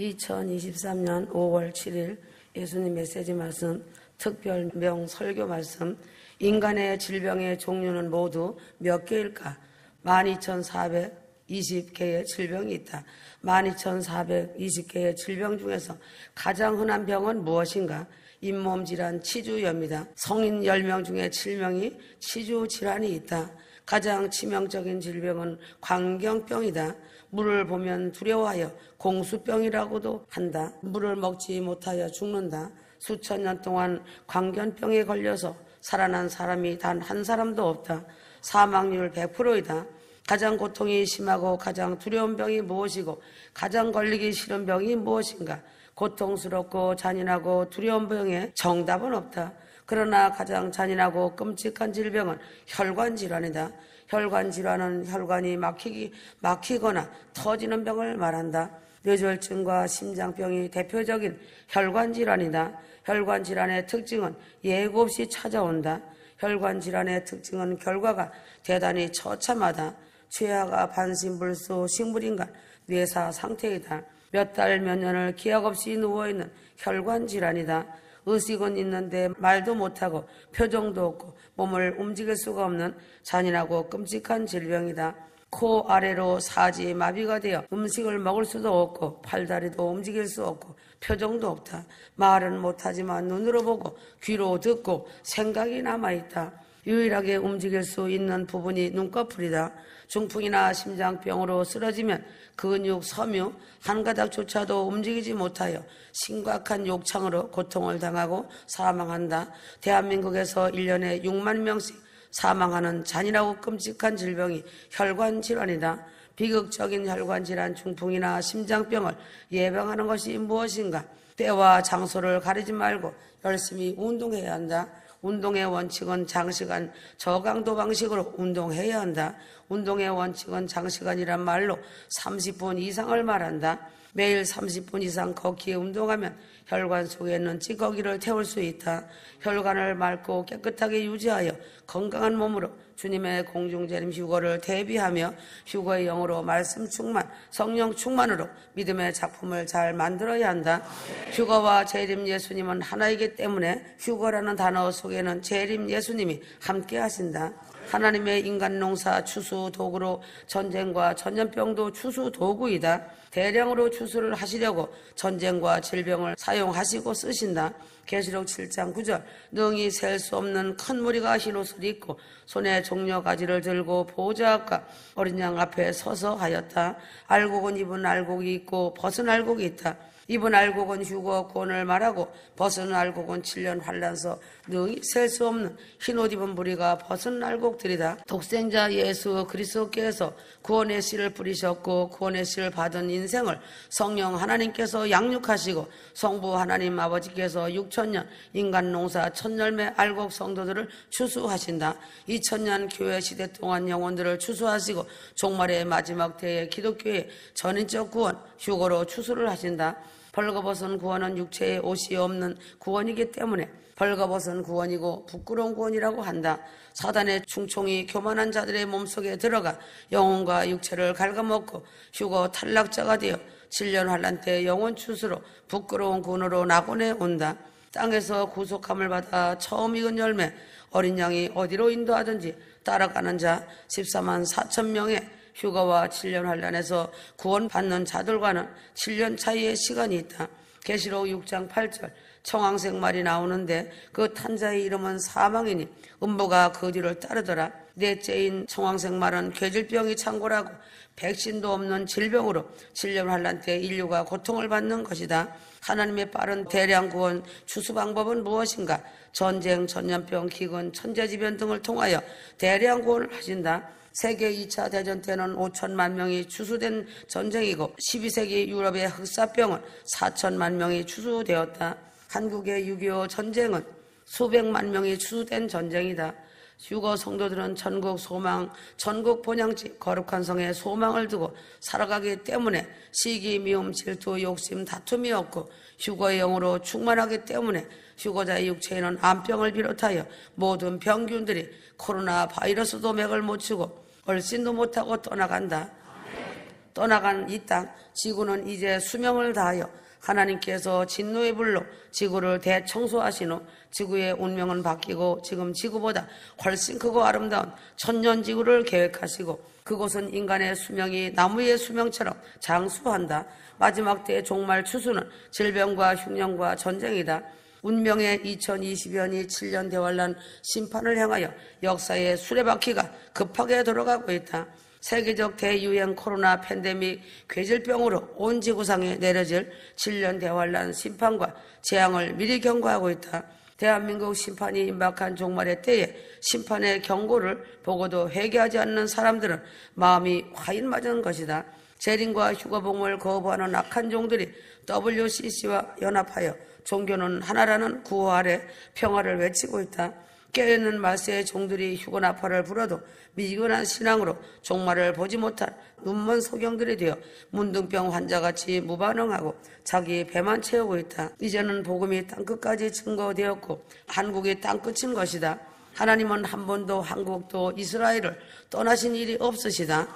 2023년 5월 7일 예수님 메시지 말씀, 특별명 설교 말씀. 인간의 질병의 종류는 모두 몇 개일까? 12,420개의 질병이 있다. 12,420개의 질병 중에서 가장 흔한 병은 무엇인가? 잇몸 질환, 치주염이다. 성인 10명 중에 7명이 치주 질환이 있다. 가장 치명적인 질병은 광견병이다. 물을 보면 두려워하여 공수병이라고도 한다. 물을 먹지 못하여 죽는다. 수천 년 동안 광견병에 걸려서 살아난 사람이 단 한 사람도 없다. 사망률 100%이다. 가장 고통이 심하고 가장 두려운 병이 무엇이고 가장 걸리기 싫은 병이 무엇인가? 고통스럽고 잔인하고 두려운 병에 정답은 없다. 그러나 가장 잔인하고 끔찍한 질병은 혈관질환이다. 혈관질환은 혈관이 막히거나 터지는 병을 말한다. 뇌졸중과 심장병이 대표적인 혈관질환이다. 혈관질환의 특징은 예고 없이 찾아온다. 혈관질환의 특징은 결과가 대단히 처참하다. 최하가 반신불수 식물인간 뇌사 상태이다. 몇 달 몇 년을 기약 없이 누워있는 혈관질환이다. 의식은 있는데 말도 못하고 표정도 없고 몸을 움직일 수가 없는 잔인하고 끔찍한 질병이다. 코 아래로 사지 마비가 되어 음식을 먹을 수도 없고 팔다리도 움직일 수 없고 표정도 없다. 말은 못하지만 눈으로 보고 귀로 듣고 생각이 남아있다. 유일하게 움직일 수 있는 부분이 눈꺼풀이다. 중풍이나 심장병으로 쓰러지면 근육, 섬유 한 가닥조차도 움직이지 못하여 심각한 욕창으로 고통을 당하고 사망한다. 대한민국에서 1년에 6만 명씩 사망하는 잔인하고 끔찍한 질병이 혈관질환이다. 비극적인 혈관질환, 중풍이나 심장병을 예방하는 것이 무엇인가? 때와 장소를 가리지 말고 열심히 운동해야 한다. 운동의 원칙은 장시간 저강도 방식으로 운동해야 한다. 운동의 원칙은 장시간이란 말로 30분 이상을 말한다. 매일 30분 이상 걷기 운동하면 혈관 속에 있는 찌꺼기를 태울 수 있다. 혈관을 맑고 깨끗하게 유지하여 건강한 몸으로 주님의 공중재림 휴거를 대비하며 휴거의 영으로 말씀 충만, 성령 충만으로 믿음의 작품을 잘 만들어야 한다. 휴거와 재림 예수님은 하나이기 때문에 휴거라는 단어 속에는 재림 예수님이 함께 하신다. 하나님의 인간 농사 추수 도구로 전쟁과 전염병도 추수 도구이다. 대량으로 추수를 하시려고 전쟁과 질병을 사용하시고 쓰신다. 계시록 7장 9절 능히 셀 수 없는 큰 무리가 흰 옷을 입고 손에 종려 가지를 들고 보호자 앞과 어린 양 앞에 서서 하였다. 알곡은 입은 알곡이 있고 벗은 알곡이 있다. 입은 알곡은 휴거 구원을 말하고 벗은 알곡은 7년 환란서 능히 셀 수 없는 흰옷 입은 무리가 벗은 알곡들이다. 독생자 예수 그리스도께서 구원의 씨를 뿌리셨고 구원의 씨를 받은 인생을 성령 하나님께서 양육하시고 성부 하나님 아버지께서 6천년 인간 농사 첫 열매 알곡 성도들을 추수하신다. 2000년 교회 시대 동안 영혼들을 추수하시고 종말의 마지막 때에 기독교의 전인적 구원 휴거로 추수를 하신다. 벌거벗은 구원은 육체의 옷이 없는 구원이기 때문에 벌거벗은 구원이고 부끄러운 구원이라고 한다. 사단의 충총이 교만한 자들의 몸속에 들어가 영혼과 육체를 갉아먹고 휴거 탈락자가 되어 7년 환란 때 영혼 추수로 부끄러운 구원으로 낙원에 온다. 땅에서 구속함을 받아 처음 익은 열매 어린 양이 어디로 인도하든지 따라가는 자 14만 4천 명의 휴거와 7년 환란에서 구원받는 자들과는 7년 차이의 시간이 있다. 계시록 6장 8절 청황색 말이 나오는데 그 탄자의 이름은 사망이니 음부가 그 뒤를 따르더라. 넷째인 청황색 말은 괴질병이 창궐하고 백신도 없는 질병으로 7년 환란 때 인류가 고통을 받는 것이다. 하나님의 빠른 대량 구원 추수 방법은 무엇인가? 전쟁, 전염병, 기근, 천재지변 등을 통하여 대량 구원을 하신다. 세계 2차 대전 때는 5천만 명이 추수된 전쟁이고 12세기 유럽의 흑사병은 4천만 명이 추수되었다. 한국의 6.25 전쟁은 수백만 명이 추수된 전쟁이다. 휴거 성도들은 전국 소망, 전국 본향지 거룩한 성에 소망을 두고 살아가기 때문에 시기, 미움, 질투, 욕심, 다툼이 없고 휴거의 영으로 충만하기 때문에 휴거자의 육체에는 암병을 비롯하여 모든 병균들이 코로나 바이러스도 맥을 못 추고 얼씬도 못하고 떠나간다. 떠나간 이 땅, 지구는 이제 수명을 다하여 하나님께서 진노의 불로 지구를 대청소하신 후 지구의 운명은 바뀌고 지금 지구보다 훨씬 크고 아름다운 천년지구를 계획하시고 그곳은 인간의 수명이 나무의 수명처럼 장수한다. 마지막 때의 종말 추수는 질병과 흉년과 전쟁이다. 운명의 2020년이 7년 대환란 심판을 향하여 역사의 수레바퀴가 급하게 돌아가고 있다. 세계적 대유행 코로나 팬데믹 괴질병으로 온 지구상에 내려질 7년 대환란 심판과 재앙을 미리 경고하고 있다. 대한민국 심판이 임박한 종말의 때에 심판의 경고를 보고도 회개하지 않는 사람들은 마음이 화인 맞은 것이다. 재림과 휴거봉을 거부하는 악한 종들이 WCC와 연합하여 종교는 하나라는 구호 아래 평화를 외치고 있다. 깨어있는 말세의 종들이 휴거나팔을 불어도 미지근한 신앙으로 종말을 보지 못한 눈먼 소경들이 되어 문둥병 환자같이 무반응하고 자기 배만 채우고 있다. 이제는 복음이 땅끝까지 증거되었고 한국이 땅끝인 것이다. 하나님은 한 번도 한국도 이스라엘을 떠나신 일이 없으시다.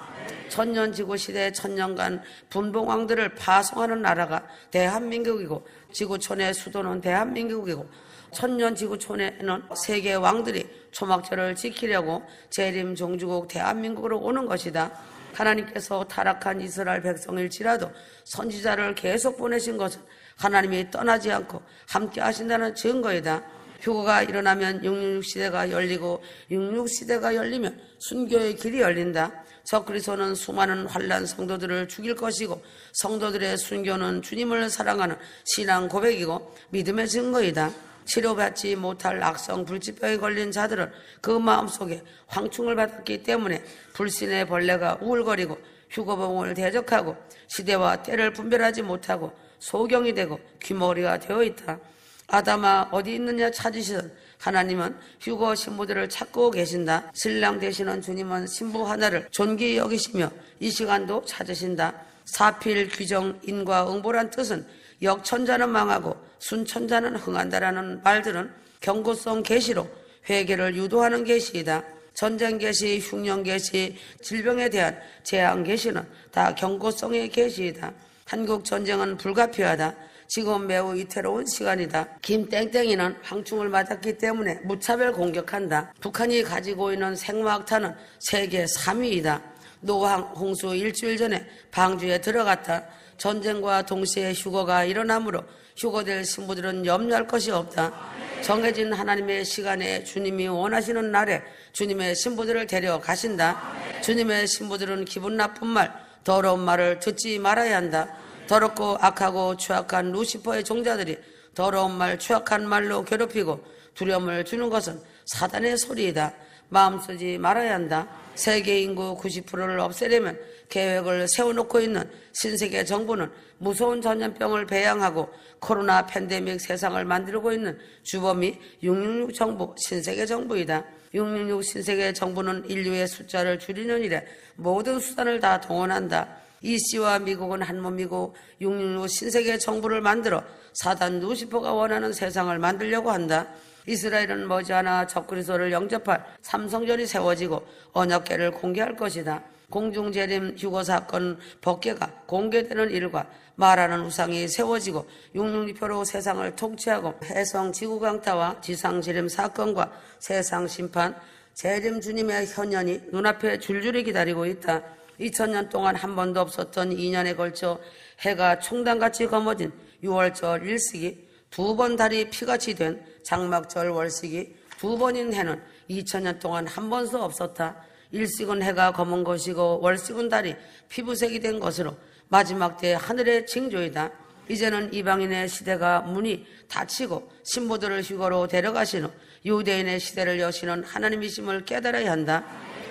천년지구 시대 천년간 분봉왕들을 파송하는 나라가 대한민국이고 지구촌의 수도는 대한민국이고 천년지구촌에는 세계 왕들이 초막절을 지키려고 재림 종주국 대한민국으로 오는 것이다. 하나님께서 타락한 이스라엘 백성일지라도 선지자를 계속 보내신 것은 하나님이 떠나지 않고 함께 하신다는 증거이다. 휴거가 일어나면 666 시대가 열리고 66 시대가 열리면 순교의 길이 열린다. 적그리스도는 수많은 환난 성도들을 죽일 것이고 성도들의 순교는 주님을 사랑하는 신앙 고백이고 믿음의 증거이다. 치료받지 못할 악성 불치병에 걸린 자들은 그 마음속에 황충을 받았기 때문에 불신의 벌레가 우울거리고 휴거봉을 대적하고 시대와 때를 분별하지 못하고 소경이 되고 귀머리가 되어 있다. 아담아 어디 있느냐 찾으시던 하나님은 휴거 신부들을 찾고 계신다. 신랑 되시는 주님은 신부 하나를 존귀히 여기시며 이 시간도 찾으신다. 사필, 규정, 인과 응보란 뜻은 역천자는 망하고 순천자는 흥한다라는 말들은 경고성 계시로 회개를 유도하는 계시이다. 전쟁 계시, 흉년 계시, 질병에 대한 재앙 계시는 다 경고성의 계시이다. 한국 전쟁은 불가피하다. 지금 매우 위태로운 시간이다. 김땡땡이는 황충을 맞았기 때문에 무차별 공격한다. 북한이 가지고 있는 생화학탄은 세계 3위이다. 노왕 홍수 일주일 전에 방주에 들어갔다. 전쟁과 동시에 휴거가 일어나므로 휴거될 신부들은 염려할 것이 없다. 정해진 하나님의 시간에 주님이 원하시는 날에 주님의 신부들을 데려가신다. 주님의 신부들은 기분 나쁜 말, 더러운 말을 듣지 말아야 한다. 더럽고 악하고 추악한 루시퍼의 종자들이 더러운 말, 추악한 말로 괴롭히고 두려움을 주는 것은 사단의 소리이다. 마음 쓰지 말아야 한다. 세계 인구 90%를 없애려면 계획을 세워놓고 있는 신세계 정부는 무서운 전염병을 배양하고 코로나 팬데믹 세상을 만들고 있는 주범이 666 정부, 신세계 정부이다. 666 신세계 정부는 인류의 숫자를 줄이는 일에 모든 수단을 다 동원한다. 이씨와 미국은 한 몸이고 666 신세계 정부를 만들어 사단 루시퍼가 원하는 세상을 만들려고 한다. 이스라엘은 머지않아 적그리스도를 영접할 삼성전이 세워지고 언약궤를 공개할 것이다. 공중재림 휴거사건 법궤가 공개되는 일과 말하는 우상이 세워지고 666표로 세상을 통치하고 해성 지구강타와 지상재림 사건과 세상 심판, 재림 주님의 현현이 눈앞에 줄줄이 기다리고 있다. 2000년 동안 한 번도 없었던 2년에 걸쳐 해가 총단같이 검어진 6월절 일식이 2번 달이 피같이 된 장막절 월식이 2번인 해는 2000년 동안 한 번도 없었다. 일식은 해가 검은 것이고 월식은 달이 피부색이 된 것으로 마지막 때 하늘의 징조이다. 이제는 이방인의 시대가 문이 닫히고 신부들을 휴거로 데려가신 후 유대인의 시대를 여시는 하나님이심을 깨달아야 한다.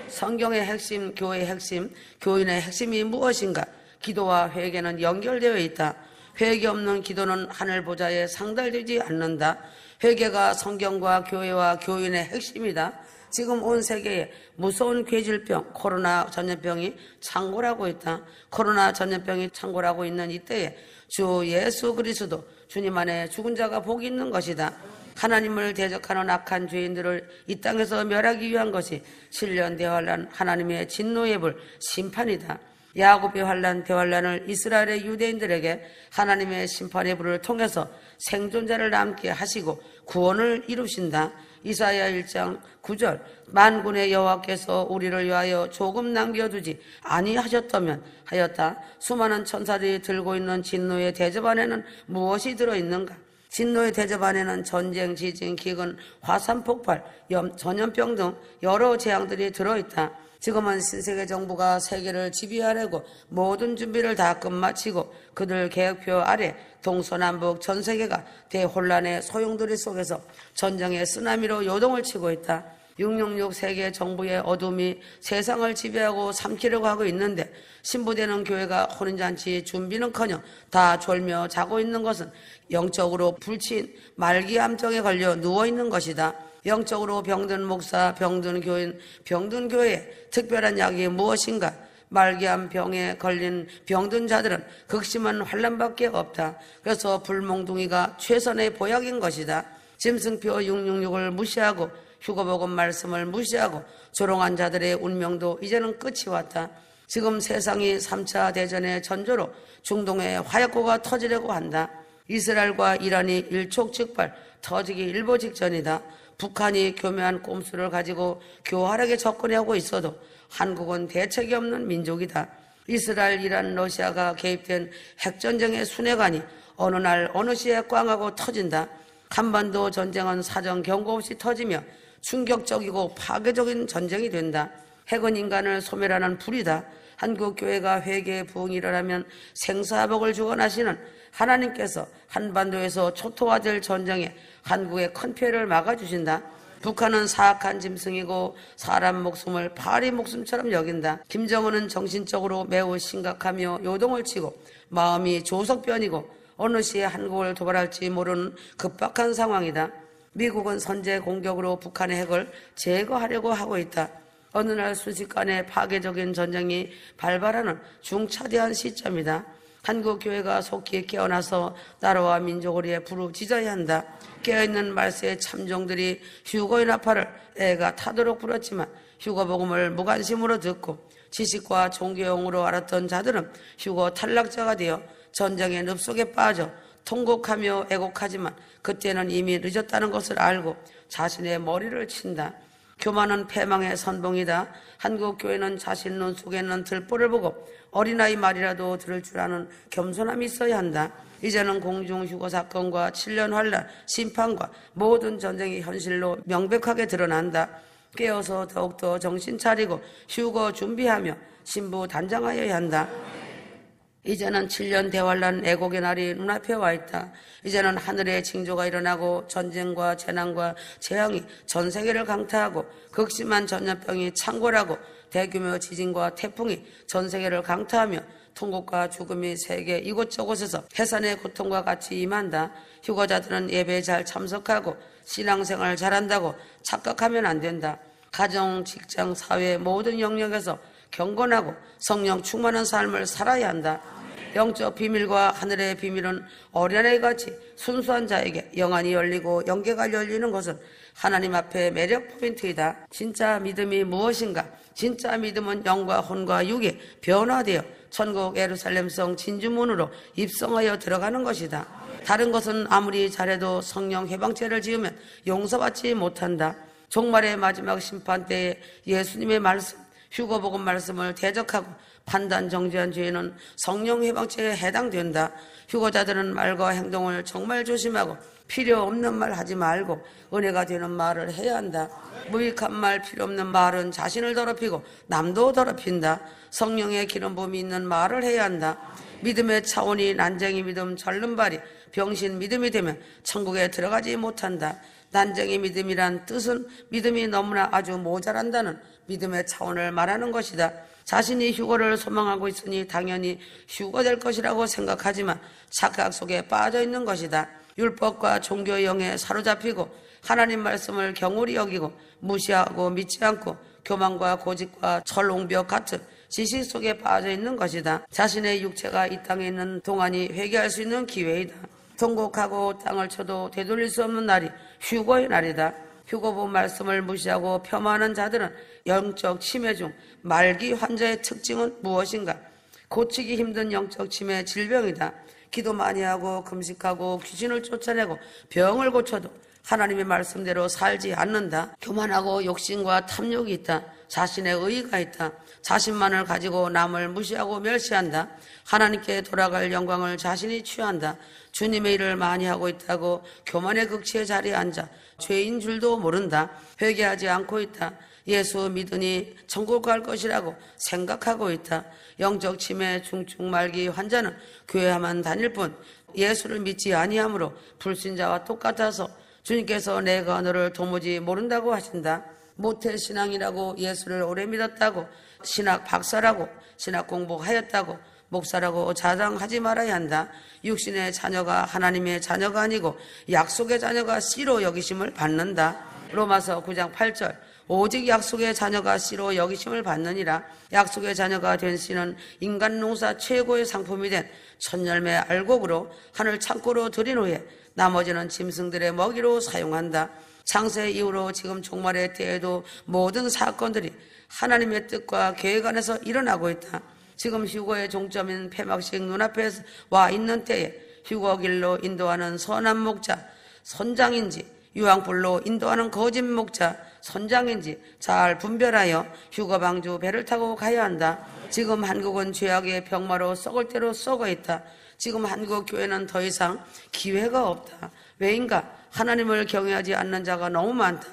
성경의 핵심, 교회의 핵심, 교인의 핵심이 무엇인가? 기도와 회개는 연결되어 있다. 회개 없는 기도는 하늘 보좌에 상달되지 않는다. 회개가 성경과 교회와 교인의 핵심이다. 지금 온 세계에 무서운 괴질병, 코로나 전염병이 창궐하고 있다. 코로나 전염병이 창궐하고 있는 이때에 주 예수 그리스도 주님 안에 죽은 자가 복이 있는 것이다. 하나님을 대적하는 악한 죄인들을 이 땅에서 멸하기 위한 것이 7년 대환란 하나님의 진노의 불 심판이다. 야곱의 환난, 대환난을 이스라엘의 유대인들에게 하나님의 심판의 불을 통해서 생존자를 남게 하시고 구원을 이루신다. 이사야 1장 9절 만군의 여호와께서 우리를 위하여 조금 남겨두지 아니하셨다면 하였다. 수많은 천사들이 들고 있는 진노의 대접 안에는 무엇이 들어있는가? 진노의 대접 안에는 전쟁, 지진, 기근, 화산 폭발, 전염병 등 여러 재앙들이 들어있다. 지금은 신세계 정부가 세계를 지배하려고 모든 준비를 다 끝마치고 그들 계획표 아래 동서남북 전 세계가 대혼란의 소용돌이 속에서 전쟁의 쓰나미로 요동을 치고 있다. 666 세계 정부의 어둠이 세상을 지배하고 삼키려고 하고 있는데 신부되는 교회가 혼인잔치 준비는커녕 다 졸며 자고 있는 것은 영적으로 불친 말기암병에 걸려 누워있는 것이다. 영적으로 병든 목사, 병든 교인, 병든 교회에 특별한 약이 무엇인가? 말기암 병에 걸린 병든 자들은 극심한 환난밖에 없다. 그래서 불몽둥이가 최선의 보약인 것이다. 짐승표 666을 무시하고 휴거복음 말씀을 무시하고 조롱한 자들의 운명도 이제는 끝이 왔다. 지금 세상이 3차 대전의 전조로 중동에 화약고가 터지려고 한다. 이스라엘과 이란이 일촉즉발 터지기 일보 직전이다. 북한이 교묘한 꼼수를 가지고 교활하게 접근하고 있어도 한국은 대책이 없는 민족이다. 이스라엘, 이란, 러시아가 개입된 핵전쟁의 순회관이 어느 날 어느 시에 꽝하고 터진다. 한반도 전쟁은 사전 경고 없이 터지며 충격적이고 파괴적인 전쟁이 된다. 핵은 인간을 소멸하는 불이다. 한국교회가 회개의 부흥이 일어나면 생사복을 주관하시는 하나님께서 한반도에서 초토화될 전쟁에 한국의 큰 피해를 막아주신다. 북한은 사악한 짐승이고 사람 목숨을 파리 목숨처럼 여긴다. 김정은은 정신적으로 매우 심각하며 요동을 치고 마음이 조석변이고 어느 시에 한국을 도발할지 모르는 급박한 상황이다. 미국은 선제 공격으로 북한의 핵을 제거하려고 하고 있다. 어느 날 순식간에 파괴적인 전쟁이 발발하는 중차대한 시점이다. 한국교회가 속히 깨어나서 나라와 민족을 위해 부르짖어야 한다. 깨어있는 말세의 참종들이 휴거의 나팔을 애가 타도록 불었지만 휴거복음을 무관심으로 듣고 지식과 종교용으로 알았던 자들은 휴거 탈락자가 되어 전쟁의 늪속에 빠져 통곡하며 애곡하지만 그때는 이미 늦었다는 것을 알고 자신의 머리를 친다. 교만은 패망의 선봉이다. 한국교회는 자신 눈 속에 있는 들보를 보고 어린아이 말이라도 들을 줄 아는 겸손함이 있어야 한다. 이제는 공중휴거 사건과 7년 환란, 심판과 모든 전쟁이 현실로 명백하게 드러난다. 깨어서 더욱더 정신 차리고 휴거 준비하며 신부 단장하여야 한다. 이제는 7년 대환란 애곡의 날이 눈앞에 와 있다. 이제는 하늘의 징조가 일어나고 전쟁과 재난과 재앙이 전 세계를 강타하고 극심한 전염병이 창궐하고 대규모 지진과 태풍이 전 세계를 강타하며 통곡과 죽음이 세계 이곳저곳에서 해산의 고통과 같이 임한다. 휴거자들은 예배에 잘 참석하고 신앙생활을 잘한다고 착각하면 안 된다. 가정, 직장, 사회 모든 영역에서 경건하고 성령 충만한 삶을 살아야 한다. 영적 비밀과 하늘의 비밀은 어린아이같이 순수한 자에게 영안이 열리고 영계가 열리는 것은 하나님 앞에 매력 포인트이다. 진짜 믿음이 무엇인가? 진짜 믿음은 영과 혼과 육이 변화되어 천국 예루살렘성 진주문으로 입성하여 들어가는 것이다. 다른 것은 아무리 잘해도 성령 해방죄를 지으면 용서받지 못한다. 종말의 마지막 심판 때에 예수님의 말씀, 휴거복음 말씀을 대적하고 판단 정죄한 죄는 성령 해방죄에 해당된다. 휴거자들은 말과 행동을 정말 조심하고 필요 없는 말 하지 말고 은혜가 되는 말을 해야 한다. 무익한 말, 필요 없는 말은 자신을 더럽히고 남도 더럽힌다. 성령의 기름 부음이 있는 말을 해야 한다. 믿음의 차원이 난쟁이 믿음, 절름발이 병신 믿음이 되면 천국에 들어가지 못한다. 난쟁이 믿음이란 뜻은 믿음이 너무나 아주 모자란다는 믿음의 차원을 말하는 것이다. 자신이 휴거를 소망하고 있으니 당연히 휴거될 것이라고 생각하지만 착각 속에 빠져 있는 것이다. 율법과 종교의 영에 사로잡히고 하나님 말씀을 경홀히 여기고 무시하고 믿지 않고 교만과 고집과 철옹벽 같은 지식 속에 빠져 있는 것이다. 자신의 육체가 이 땅에 있는 동안이 회개할 수 있는 기회이다. 통곡하고 땅을 쳐도 되돌릴 수 없는 날이 휴거의 날이다. 휴거부 말씀을 무시하고 폄하하는 자들은 영적 치매 중 말기 환자의 특징은 무엇인가? 고치기 힘든 영적 치매 질병이다. 기도 많이 하고 금식하고 귀신을 쫓아내고 병을 고쳐도 하나님의 말씀대로 살지 않는다. 교만하고 욕심과 탐욕이 있다. 자신의 의의가 있다. 자신만을 가지고 남을 무시하고 멸시한다. 하나님께 돌아갈 영광을 자신이 취한다. 주님의 일을 많이 하고 있다고 교만의 극치의 자리에 앉아 죄인 줄도 모른다. 회개하지 않고 있다. 예수 믿으니 천국 갈 것이라고 생각하고 있다. 영적 치매 중증 말기 환자는 교회만 다닐 뿐 예수를 믿지 아니하므로 불신자와 똑같아서 주님께서 내가 너를 도무지 모른다고 하신다. 모태신앙이라고 예수를 오래 믿었다고 신학 박사라고 신학 공부하였다고 목사라고 자랑하지 말아야 한다. 육신의 자녀가 하나님의 자녀가 아니고 약속의 자녀가 씨로 여기심을 받는다. 로마서 9장 8절 오직 약속의 자녀가 씨로 여기심을 받느니라. 약속의 자녀가 된 씨는 인간 농사 최고의 상품이 된 천열매 알곡으로 하늘 창고로 들인 후에 나머지는 짐승들의 먹이로 사용한다. 창세 이후로 지금 종말의 때에도 모든 사건들이 하나님의 뜻과 계획 안에서 일어나고 있다. 지금 휴거의 종점인 폐막식 눈앞에 와 있는 때에 휴거길로 인도하는 선한 목자 선장인지 유황불로 인도하는 거짓 목자 선장인지 잘 분별하여 휴거방주 배를 타고 가야 한다. 지금 한국은 죄악의 병마로 썩을 대로 썩어 있다. 지금 한국 교회는 더 이상 기회가 없다. 왜인가? 하나님을 경외하지 않는 자가 너무 많다.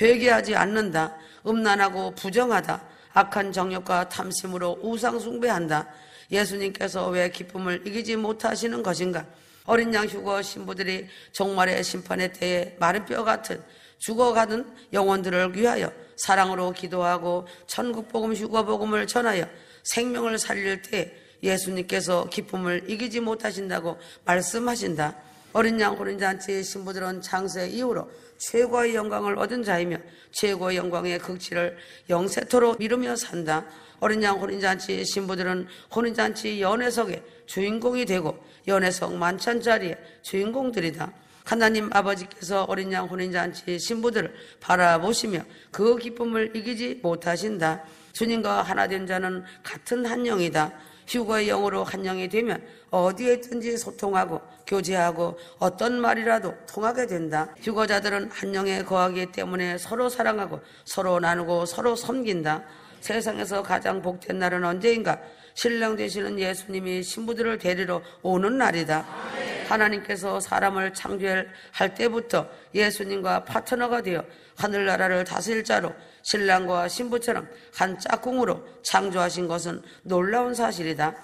회개하지 않는다. 음란하고 부정하다. 악한 정욕과 탐심으로 우상 숭배한다. 예수님께서 왜 기쁨을 이기지 못하시는 것인가? 어린 양 휴거 신부들이 종말의 심판의 때에 마른 뼈 같은 죽어가는 영혼들을 위하여 사랑으로 기도하고 천국복음 휴거복음을 전하여 생명을 살릴 때 예수님께서 기쁨을 이기지 못하신다고 말씀하신다. 어린 양 혼인잔치 신부들은 창세 이후로 최고의 영광을 얻은 자이며 최고의 영광의 극치를 영세토록 미루며 산다. 어린 양 혼인잔치 신부들은 혼인잔치 연회석의 주인공이 되고 연회석 만찬 자리에 주인공들이다. 하나님 아버지께서 어린 양 혼인잔치 신부들을 바라보시며 그 기쁨을 이기지 못하신다. 주님과 하나 된 자는 같은 한 영이다. 휴거의 영으로 한 영이 되면 어디에 있든지 소통하고 교제하고 어떤 말이라도 통하게 된다. 휴거자들은 한 영에 거하기 때문에 서로 사랑하고 서로 나누고 서로 섬긴다. 세상에서 가장 복된 날은 언제인가? 신랑 되시는 예수님이 신부들을 데리러 오는 날이다. 하나님께서 사람을 창조할 때부터 예수님과 파트너가 되어 하늘나라를 다스릴 자로 신랑과 신부처럼 한 짝꿍으로 창조하신 것은 놀라운 사실이다.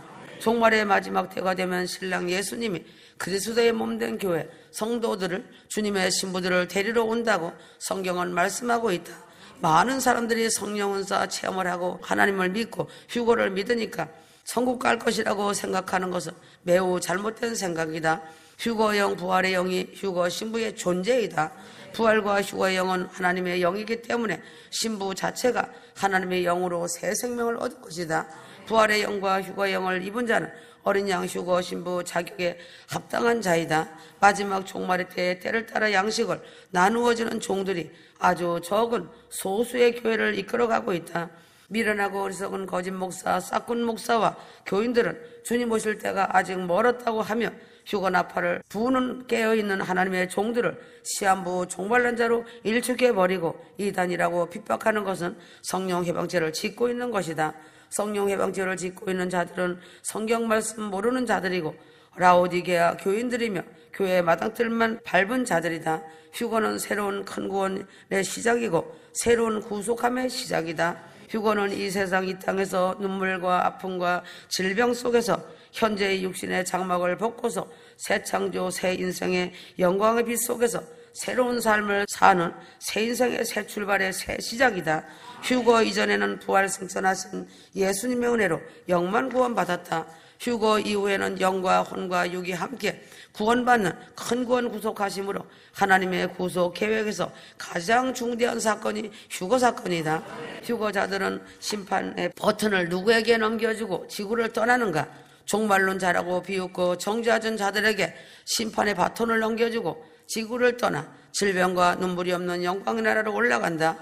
종말의 마지막 때가 되면 신랑 예수님이 그리스도의 몸된 교회 성도들을 주님의 신부들을 데리러 온다고 성경은 말씀하고 있다. 많은 사람들이 성령 은사 체험을 하고 하나님을 믿고 휴거를 믿으니까 천국 갈 것이라고 생각하는 것은 매우 잘못된 생각이다. 휴거의 영, 부활의 영이 휴거 신부의 존재이다. 부활과 휴거의 영은 하나님의 영이기 때문에 신부 자체가 하나님의 영으로 새 생명을 얻을 것이다. 부활의 영과 휴거의 영을 입은 자는 어린 양 휴거 신부 자격에 합당한 자이다. 마지막 종말의 때에 때를 따라 양식을 나누어주는 종들이 아주 적은 소수의 교회를 이끌어가고 있다. 미련하고 어리석은 거짓 목사, 싹군 목사와 교인들은 주님 오실 때가 아직 멀었다고 하며 휴거 나팔을 부는 깨어있는 하나님의 종들을 시한부 종말난 자로 일축해버리고 이단이라고 핍박하는 것은 성령 해방죄를 짓고 있는 것이다. 성령 해방죄를 짓고 있는 자들은 성경 말씀 모르는 자들이고 라오디게아 교인들이며 교회 마당들만 밟은 자들이다. 휴거는 새로운 큰 구원의 시작이고 새로운 구속함의 시작이다. 휴거는 이 세상 이 땅에서 눈물과 아픔과 질병 속에서 현재의 육신의 장막을 벗고서 새 창조 새 인생의 영광의 빛 속에서 새로운 삶을 사는 새 인생의 새 출발의 새 시작이다. 휴거 이전에는 부활 승천하신 예수님의 은혜로 영만 구원받았다. 휴거 이후에는 영과 혼과 육이 함께 구원받는 큰 구원 구속하심으로 하나님의 구속 계획에서 가장 중대한 사건이 휴거 사건이다. 휴거자들은 심판의 버튼을 누구에게 넘겨주고 지구를 떠나는가? 종말론자라고 비웃고 정죄하던 자들에게 심판의 바톤을 넘겨주고 지구를 떠나 질병과 눈물이 없는 영광의 나라로 올라간다.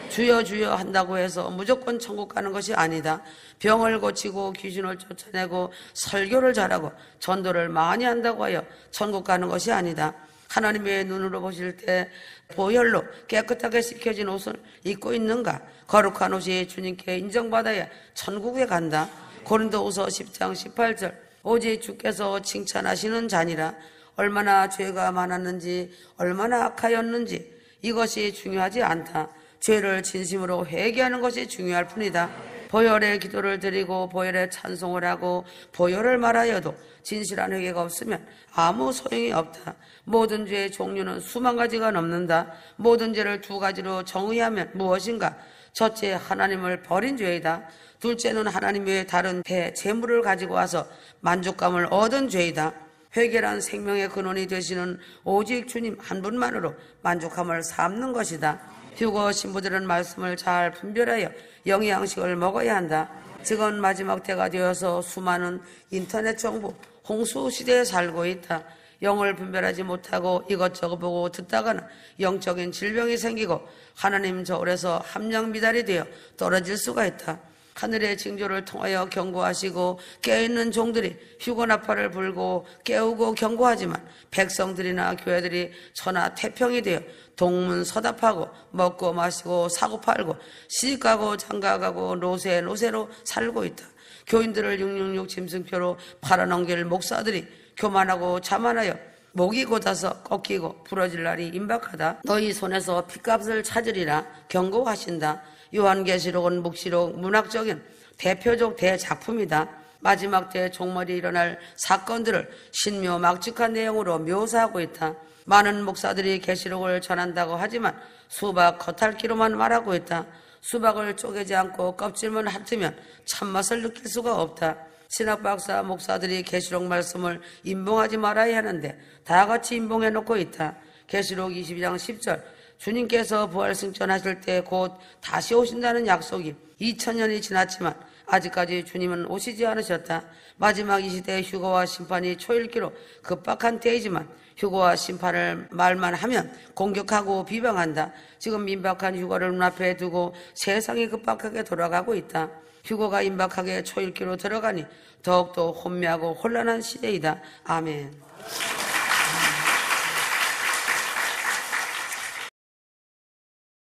주여 주여 한다고 해서 무조건 천국 가는 것이 아니다. 병을 고치고 귀신을 쫓아내고 설교를 잘하고 전도를 많이 한다고 하여 천국 가는 것이 아니다. 하나님의 눈으로 보실 때 보혈로 깨끗하게 씻겨진 옷을 입고 있는가? 거룩한 옷이 주님께 인정받아야 천국에 간다. 고린도후서 10장 18절 오직 주께서 칭찬하시는 자니라. 얼마나 죄가 많았는지 얼마나 악하였는지 이것이 중요하지 않다. 죄를 진심으로 회개하는 것이 중요할 뿐이다. 보혈의 기도를 드리고 보혈의 찬송을 하고 보혈을 말하여도 진실한 회개가 없으면 아무 소용이 없다. 모든 죄의 종류는 수만 가지가 넘는다. 모든 죄를 두 가지로 정의하면 무엇인가? 첫째, 하나님을 버린 죄이다. 둘째는 하나님 외에 다른 재물을 가지고 와서 만족감을 얻은 죄이다. 회개란 생명의 근원이 되시는 오직 주님 한 분만으로 만족함을 삼는 것이다. 휴거 신부들은 말씀을 잘 분별하여 영양식을 먹어야 한다. 지금 마지막 때가 되어서 수많은 인터넷 정보 홍수 시대에 살고 있다. 영을 분별하지 못하고 이것저것 보고 듣다가는 영적인 질병이 생기고 하나님 저울에서 함량 미달이 되어 떨어질 수가 있다. 하늘의 징조를 통하여 경고하시고 깨어있는 종들이 휴거나팔을 불고 깨우고 경고하지만 백성들이나 교회들이 천하태평이 되어 동문서답하고 먹고 마시고 사고 팔고 시집가고 장가가고 노세로 살고 있다. 교인들을 666 짐승표로 팔아넘길 목사들이 교만하고 자만하여 목이 곧아서 꺾이고 부러질 날이 임박하다. 너희 손에서 핏값을 찾으리라 경고하신다. 요한계시록은 묵시록 문학적인 대표적 대작품이다. 마지막 때 종말이 일어날 사건들을 신묘막측한 내용으로 묘사하고 있다. 많은 목사들이 계시록을 전한다고 하지만 수박 겉핥기로만 말하고 있다. 수박을 쪼개지 않고 껍질만 핥으면 참맛을 느낄 수가 없다. 신학박사 목사들이 계시록 말씀을 임봉하지 말아야 하는데 다 같이 임봉해놓고 있다. 계시록 22장 10절 주님께서 부활승천하실 때 곧 다시 오신다는 약속이 2000년이 지났지만 아직까지 주님은 오시지 않으셨다. 마지막 이 시대의 휴거와 심판이 초읽기로 급박한 때이지만 휴거와 심판을 말만 하면 공격하고 비방한다. 지금 임박한 휴거를 눈앞에 두고 세상이 급박하게 돌아가고 있다. 휴거가 임박하게 초읽기로 들어가니 더욱더 혼미하고 혼란한 시대이다. 아멘.